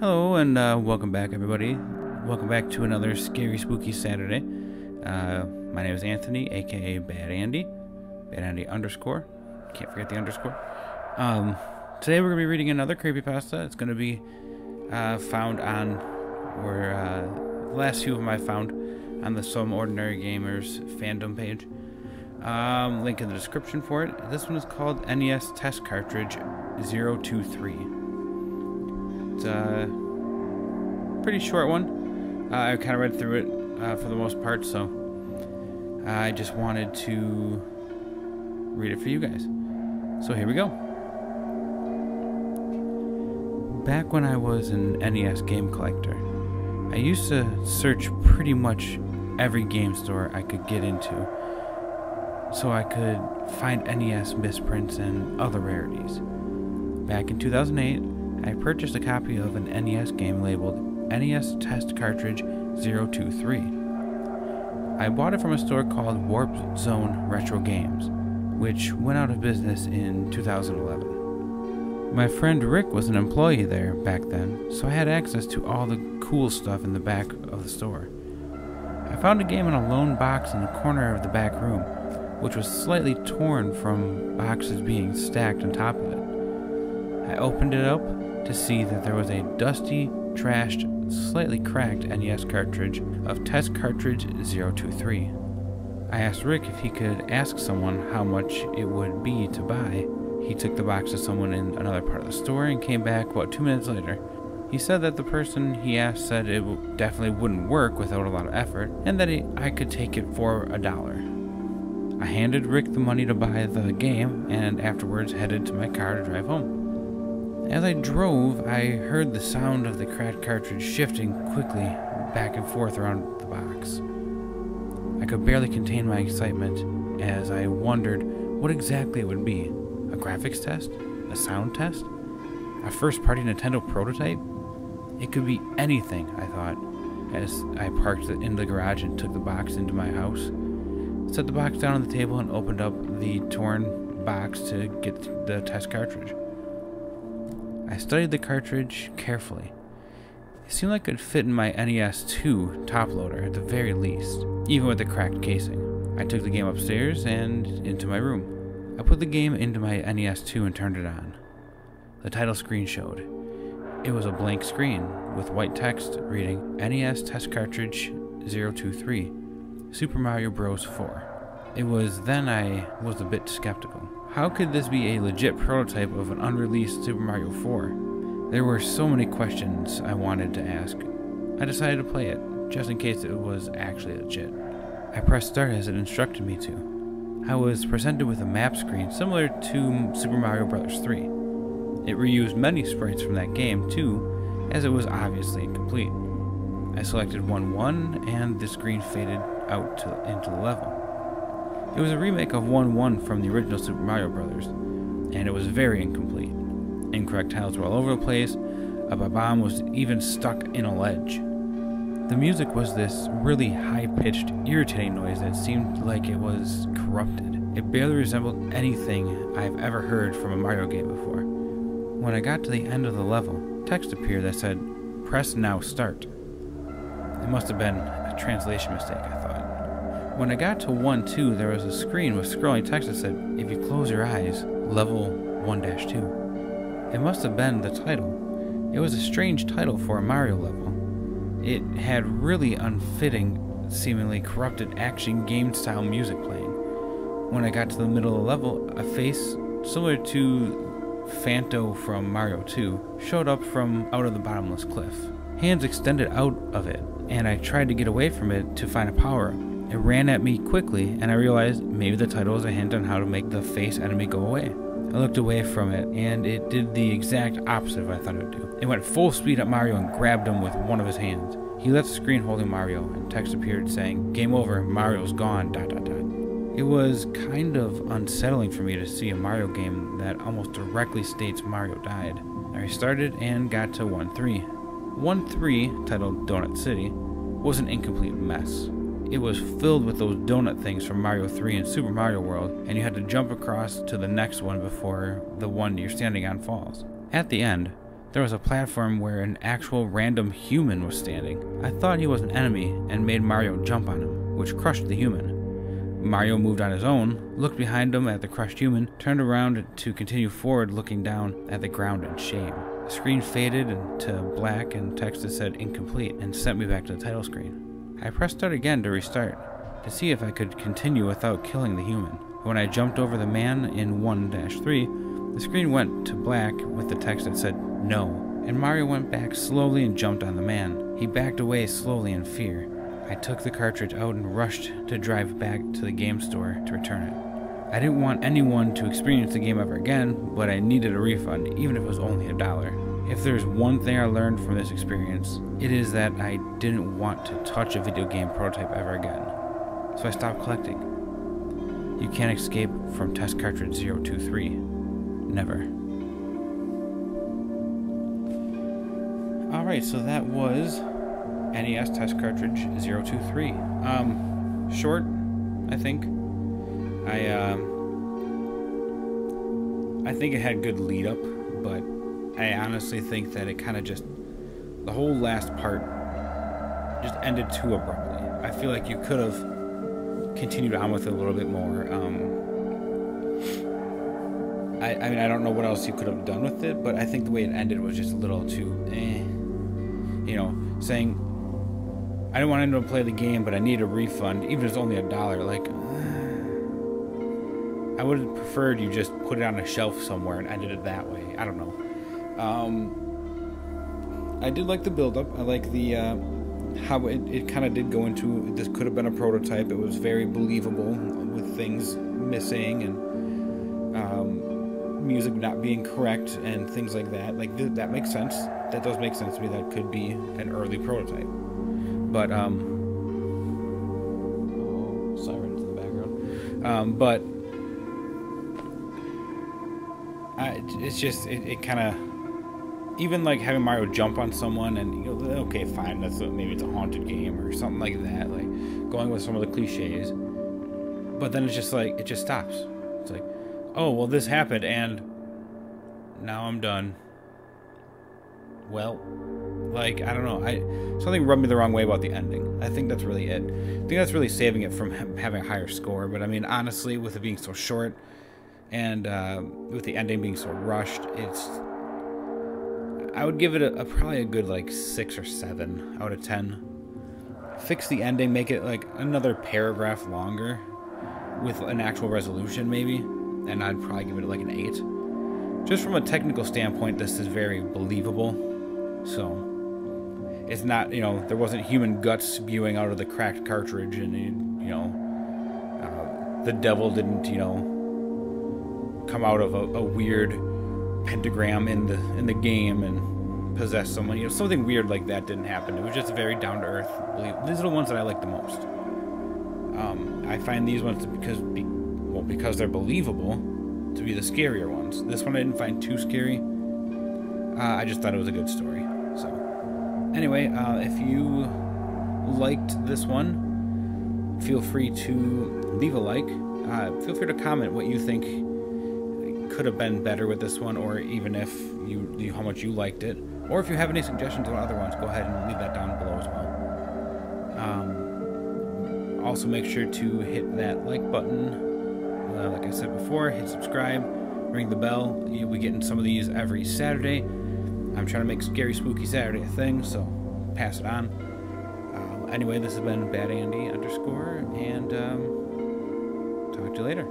Hello and welcome back, everybody. Welcome back to another scary, spooky Saturday. My name is Anthony, aka Bad Andy. Bad Andy underscore. Can't forget the underscore. Today we're going to be reading another creepypasta. It's going to be found on, the last few of them I found on the Some Ordinary Gamers fandom page. Link in the description for it. This one is called NES Test Cartridge 023. It's a pretty short one. I kind of read through it for the most part, so I just wanted to read it for you guys. So here we go. Back when I was an NES game collector, I used to search pretty much every game store I could get into so I could find NES misprints and other rarities. Back in 2008, I purchased a copy of an NES game labeled NES Test Cartridge 023. I bought it from a store called Warp Zone Retro Games, which went out of business in 2011. My friend Rick was an employee there back then, so I had access to all the cool stuff in the back of the store. I found a game in a lone box in the corner of the back room, which was slightly torn from boxes being stacked on top of it. I opened it up to see that there was a dusty, trashed, slightly cracked NES cartridge of Test Cartridge 023. I asked Rick if he could ask someone how much it would be to buy. He took the box to someone in another part of the store and came back about 2 minutes later. He said that the person he asked said it definitely wouldn't work without a lot of effort, and that I could take it for $1. I handed Rick the money to buy the game, and afterwards headed to my car to drive home. As I drove, I heard the sound of the cracked cartridge shifting quickly back and forth around the box. I could barely contain my excitement as I wondered what exactly it would be. A graphics test? A sound test? A first-party Nintendo prototype? It could be anything, I thought, as I parked it in the garage and took the box into my house. Set the box down on the table and opened up the torn box to get the test cartridge. I studied the cartridge carefully. It seemed like it could fit in my NES 2 top loader at the very least, even with the cracked casing. I took the game upstairs and into my room. I put the game into my NES 2 and turned it on. The title screen showed. It was a blank screen with white text reading NES Test Cartridge 023, Super Mario Bros. 4. It was then I was a bit skeptical. How could this be a legit prototype of an unreleased Super Mario 4? There were so many questions I wanted to ask. I decided to play it, just in case it was actually legit. I pressed start as it instructed me to. I was presented with a map screen similar to Super Mario Bros. 3. It reused many sprites from that game too, as it was obviously incomplete. I selected 1-1 and the screen faded out into the level. It was a remake of 1-1 from the original Super Mario Bros., and it was very incomplete. Incorrect tiles were all over the place, a bomb was even stuck in a ledge. The music was this really high-pitched, irritating noise that seemed like it was corrupted. It barely resembled anything I've ever heard from a Mario game before. When I got to the end of the level, text appeared that said, "Press now start." It must have been a translation mistake, I thought. When I got to 1-2, there was a screen with scrolling text that said, "If you close your eyes, level 1-2. It must have been the title. It was a strange title for a Mario level. It had really unfitting, seemingly corrupted action game-style music playing. When I got to the middle of the level, a face similar to Phanto from Mario 2 showed up from out of the bottomless cliff. Hands extended out of it, and I tried to get away from it to find a power-up. It ran at me quickly, and I realized maybe the title was a hint on how to make the face enemy go away. I looked away from it, and it did the exact opposite of what I thought it would do. It went full speed at Mario and grabbed him with one of his hands. He left the screen holding Mario, and text appeared saying, "Game over, Mario's gone, ... It was kind of unsettling for me to see a Mario game that almost directly states Mario died. I restarted and got to 1-3. 1-3, titled Donut City, was an incomplete mess. It was filled with those donut things from Mario 3 and Super Mario World, and you had to jump across to the next one before the one you're standing on falls. At the end, There was a platform where an actual random human was standing. I thought he was an enemy and made Mario jump on him, which crushed the human. Mario moved on his own, looked behind him at the crushed human, turned around to continue forward looking down at the ground in shame. The screen faded to black and text that said incomplete and sent me back to the title screen. I pressed start again to restart, to see if I could continue without killing the human. When I jumped over the man in 1-3, the screen went to black with the text that said no, and Mario went back slowly and jumped on the man. He backed away slowly in fear. I took the cartridge out and rushed to drive back to the game store to return it. I didn't want anyone to experience the game ever again, but I needed a refund, even if it was only $1. If there's one thing I learned from this experience, it is that I didn't want to touch a video game prototype ever again. So I stopped collecting. You can't escape from test cartridge 023. Never. Alright, so that was NES test cartridge 023. Short, I think. I think it had good lead up, but I honestly think that it kind of just, the whole last part just ended too abruptly. I feel like you could have continued on with it a little bit more. I mean, I don't know what else you could have done with it, but I think the way it ended was just a little too, you know, saying, I didn't want anyone to play the game, but I need a refund, even if it's only $1. Like, I would have preferred you just put it on a shelf somewhere and ended it that way. I don't know. I did like the build-up. I like the how it kind of did go into, this could have been a prototype. It was very believable with things missing and music not being correct and things like that. Like, that makes sense. That does make sense to me. That could be an early prototype. But, sirens in the background. But, it's just, it kind of, even like having Mario jump on someone and, you know, okay, fine, maybe it's a haunted game or something like that, like, going with some of the cliches. But then it's just like, it just stops. It's like, oh, well, this happened, and now I'm done. Well, like, I don't know. Something rubbed me the wrong way about the ending. I think that's really it. I think that's really saving it from having a higher score. But, I mean, honestly, with it being so short and with the ending being so rushed, I would give it probably a good, like, 6 or 7 out of 10. Fix the ending, make it, like, another paragraph longer with an actual resolution, maybe. And I'd probably give it, like, an 8. Just from a technical standpoint, this is very believable. So, it's not, you know, there wasn't human guts spewing out of the cracked cartridge, and, you know, the devil didn't, you know, come out of a weird pentagram in the game and possess someone. You know, something weird like that didn't happen. It was just very down to earth. These are the ones that I like the most. I find these ones because they're believable to be the scarier ones. This one I didn't find too scary. I just thought it was a good story. So, anyway, if you liked this one, feel free to leave a like. Feel free to comment what you think could have been better with this one, or even if how much you liked it, or if you have any suggestions on other ones, go ahead and leave that down below as well. Also, make sure to hit that like button. Like I said before, hit subscribe, ring the bell. You'll be getting some of these every Saturday. I'm trying to make Scary Spooky Saturday a thing, so pass it on. Anyway, this has been BadAndy_, and talk to you later.